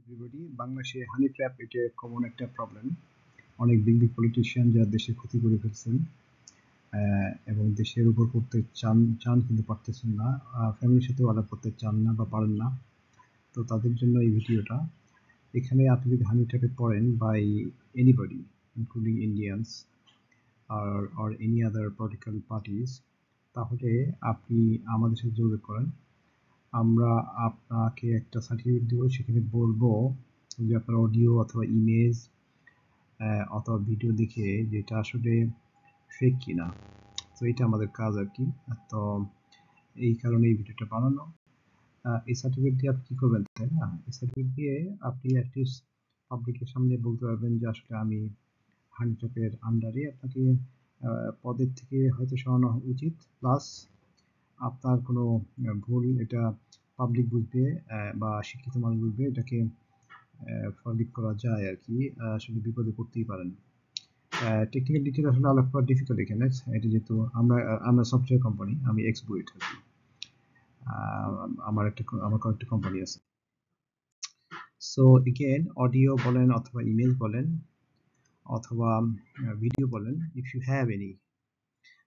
Everybody বাংলাদেশে হানি trap এটা common একটা প্রবলেম। অনেক বিগ বিগ পলিটিশিয়ান যারা দেশের ক্ষতি করে ফেলছেন এবং দেশের উপর করতে চান কিন্তু পারতেছেন না, ফ্যামিলির সাথেও আলাপ করতে চান না বা পারেন না। তো তাদের জন্য এই ভিডিওটা। এখানে আপনি যদি হানি ট্র্যাপে পড়েন বাই এনিবডি ইনক্লুডিং ইন্ডিয়ানস আর এনি আদার পলিটিক্যাল পার্টিস, তাহলে আপনি আমাদের সাথে যোগাযোগ করেন। আমরা আপনাকে একটা সার্টিফিকেট দেবো, সেখানে বলবো যে আপনার অডিও অথবা ইমেজ অথবা ভিডিও দেখে যেটা আসলে ফেক কিনা। তো এটা আমাদের কাজ আর কি। তো এই কারণে এই ভিডিওটা বানানো। এই সার্টিফিকেট দিয়ে আপনি কী করবেন, তাই না? এই সার্টিফিকেট দিয়ে আপনি অ্যাটলিস্ট পাবলিকের সামনে বলতে পারবেন যে আসলে আমি হানি ট্র্যাপের আন্ডারে, আপনাকে পদের থেকে হয়তো সরানো উচিত, প্লাস আপনার কোনো ভুল এটা পাবলিক বুঝবে বা শিক্ষিত মানুষ বুঝবে, এটাকে ফরগিভ করা যায় আর কি। আসলে বিপদে পড়তেই পারেন। টেকনিক্যাল ডিটেল আসলে আলাপ করা ডিফিকাল্ট এখানে। এটা যেহেতু আমরা সফটওয়্যার কোম্পানি, আমি এক্সবুয়েট আর কি। আমার কয়েকটা কোম্পানি আছে। সো এগেন, অডিও বলেন অথবা ইমেজ বলেন অথবা ভিডিও বলেন, ইফ ইউ হ্যাভ এনি,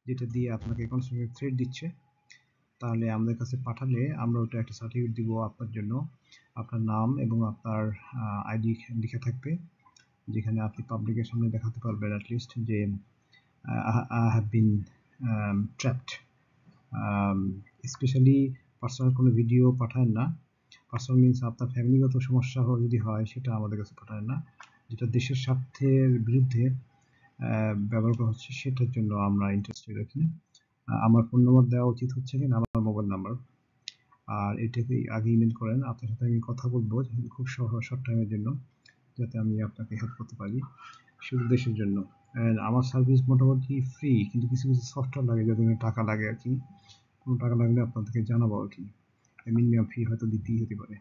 যেটা দিয়ে আপনাকে কনস্ট্রাকটিভ থ্রেট দিচ্ছে, তাহলে আমাদের কাছে পাঠালে আমরা ওটা একটা সার্টিফিকেট দিব আপনার জন্য। আপনার নাম এবং আপনার আইডি লেখা থাকবে, যেখানে আপনি পাবলিকের সামনে দেখাতে পারবেন অ্যাটলিস্ট যে I have been trapped. Specially personal কোনো ভিডিও পাঠান না। পার্সোনাল মিনস আপনার ফ্যামিলিগত সমস্যা যদি হয় সেটা আমাদের কাছে পাঠান না। যেটা দেশের স্বার্থের বিরুদ্ধে ব্যবহার করা হচ্ছে, সেটার জন্য আমরা ইন্টারেস্টেড রাখি। আমার ফোন নাম্বার দেওয়া উচিত হচ্ছে কিনা, আমার মোবাইল নাম্বার। আর এটাকে আগে ইমেল করেন, আপনার সাথে আমি কথা বলবো খুব শর্ট টাইমের জন্য, যাতে আমি আপনাকে হেল্প করতে পারি শুধু দেশের জন্য। আমার সার্ভিস মোটামুটি ফ্রি, কিন্তু কিছু কিছু সফটওয়্যার লাগে যাদের টাকা লাগে আর কি। কোনো টাকা লাগলে আপনাদেরকে জানাবো আর কি। মিনিমাম ফি হয়তো দিতেই হতে পারে।